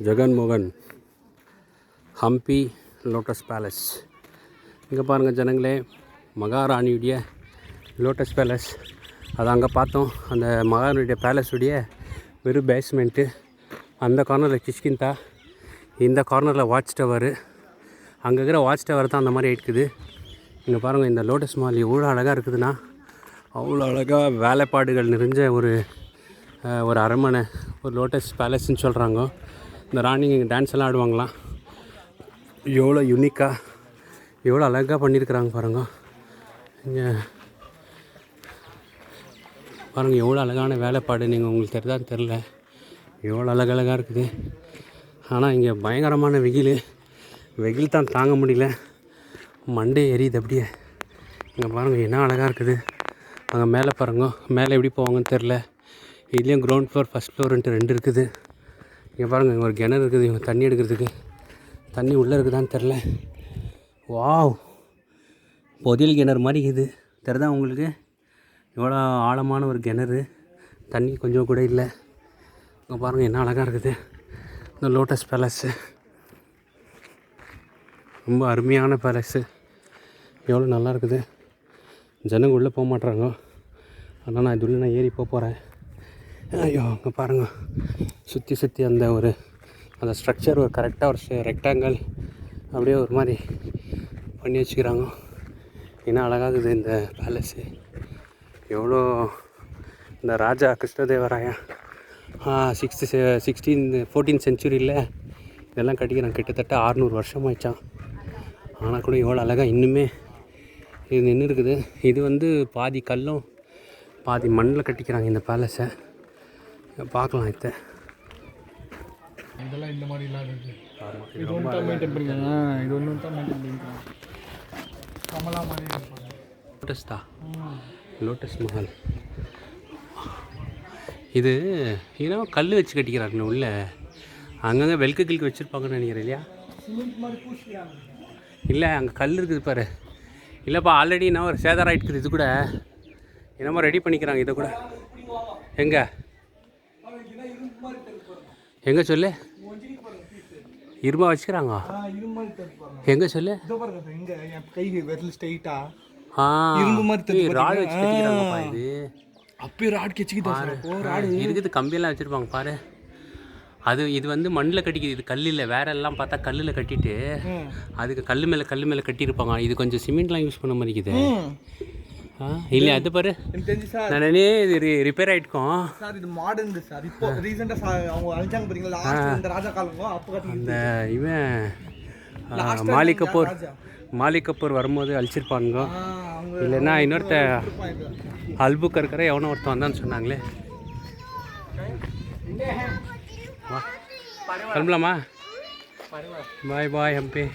Jaganmohan Hampi lotus palace. இங்கே பாருங்கள் ஜனங்களே, மகாராணியுடைய lotus palace. அது அங்கே பார்த்தோம். அந்த மகாராணியுடைய பேலஸுடைய வெறும் பேஸ்மெண்ட்டு. அந்த கார்னரில் கிஷ்கிந்தா, இந்த கார்னரில் வாட்ச் டவரு. அங்கே இருக்கிற வாட்ச் டவர் தான் அந்த மாதிரி இருக்குது. இங்கே பாருங்கள், இந்த லோட்டஸ் மால் எவ்வளோ அழகாக இருக்குதுன்னா, அவ்வளோ அழகாக வேலைப்பாடுகள் நிறைஞ்ச ஒரு அரண்மனை, ஒரு லோட்டஸ் பேலஸ்ன்னு சொல்கிறாங்க. இந்த ராணிங்க இங்கே டான்ஸ் எல்லாம் ஆடுவாங்களாம். எவ்வளோ யூனிக்காக, எவ்வளோ அழகாக பண்ணியிருக்கிறாங்க பாருங்கள். இங்கே பாருங்கள் எவ்வளோ அழகான வேலைப்பாடு. நீங்கள் உங்களுக்கு தெரிதான்னு தெரில, எவ்வளோ அழகழகாக இருக்குது. ஆனால் இங்கே பயங்கரமான வெயில் தான் தாங்க முடியல. மண்டே எரியுது அப்படியே. இங்கே பாருங்கள் என்ன அழகாக இருக்குது. அங்கே மேலே பாருங்க, மேலே எப்படி போவாங்கன்னு தெரில. இதுலேயும் கிரவுண்ட் ஃப்ளோர், ஃபஸ்ட் ஃப்ளோருன்ட்டு 2 இருக்குது. இங்கே பாருங்கள், இங்கே ஒரு கிணறு இருக்குது. இவங்க தண்ணி எடுக்கிறதுக்கு. தண்ணி உள்ளே இருக்குதான்னு தெரில. வாவ், பொதியல் கிணறு மாதிரி இருக்குது. தெரிதா உங்களுக்கு? எவ்வளோ ஆழமான ஒரு கிணறு. தண்ணி கொஞ்சம் கூட இல்லை. இங்கே பாருங்கள் என்ன அழகாக இருக்குது இந்த லோட்டஸ் பேலஸ்ஸு. ரொம்ப அருமையான பேலஸ்ஸு. எவ்வளோ நல்லா இருக்குது. ஜனங்க உள்ளே போக மாட்டுறாங்க. ஆனால் நான் இதுள்ள ஏறி போகிறேன். ஐயோ, அங்கே பாருங்கள், சுற்றி அந்த ஸ்ட்ரக்சர் ஒரு கரெக்டாக ஒரு ரெக்டாங்கிள் அப்படியே ஒரு மாதிரி பண்ணி வச்சுக்கிறாங்க. என்ன அழகாகுது இந்த பேலஸ்ஸு. எவ்வளோ இந்த ராஜா கிருஷ்ணதேவராயா 14th செஞ்சுரியில் இதெல்லாம் கட்டிக்கிறாங்க. கிட்டத்தட்ட 600 வருஷம் ஆயிடுச்சான். ஆனால் கூட எவ்வளோ அழகாக இன்னுமே இது நின்று இருக்குது. இது வந்து பாதி கல்லும் பாதி மண்ணில் கட்டிக்கிறாங்க இந்த பேலஸை. பார்க்கலாம். இதெல்லாம் இந்த மாதிரி இல்லாத லோட்டஸ் தான், லோட்டஸ் மஹால். இது ஏன்னா கல் வச்சு கட்டிக்கிறாங்க உள்ள. அங்கங்கே கிழக்கு வச்சுருப்பாங்கன்னு நினைக்கிறேன் இல்லையா? இல்லை, அங்கே கல் இருக்குது பாரு. இல்லைப்பா, ஆல்ரெடி என்ன ஒரு சேதாரம் ஆகிட்டுக்குது. இது கூட என்னமோ ரெடி பண்ணிக்கிறாங்க. இதை கூட எங்கே சொல்லு, இரும்பா வச்சுக்கிறாங்க. எங்கே சொல்லு, ராடு வச்சு கட்டிக்கிறாங்கப்பா. இது அப்பயே ராட் இருக்குது, கம்பியெல்லாம் வச்சுருப்பாங்க பாரு. இது வந்து மண்ணில் கட்டிக்குது. இது கல் இல்லை. வேற எல்லாம் பார்த்தா கல்லில் கட்டிட்டு அதுக்கு கல் மேலே கட்டியிருப்பாங்க. இது கொஞ்சம் சிமெண்ட்லாம் யூஸ் பண்ண மாதிரி இருக்குது. இல்லை அது பாரு, நானே இது ரிப்பேர் ஆகிட்டுக்கோம் சார். இது மாடர்ன் சார். இப்போ ரீசெண்டாக அவங்க அழிச்சாங்க பார்த்தீங்களா, இந்த ராஜா காலங்கோ அப்போ அந்த இவன் மாலிக் கபூர் வரும்போது அழிச்சிருப்பானுங்க. இல்லைன்னா இன்னொருத்த அல்புக்கர்கர எவனோ ஒருத்தன் வந்தான்னு சொன்னாங்களே. கிளம்பலாமா? பாய் பாய் ஹம்பி.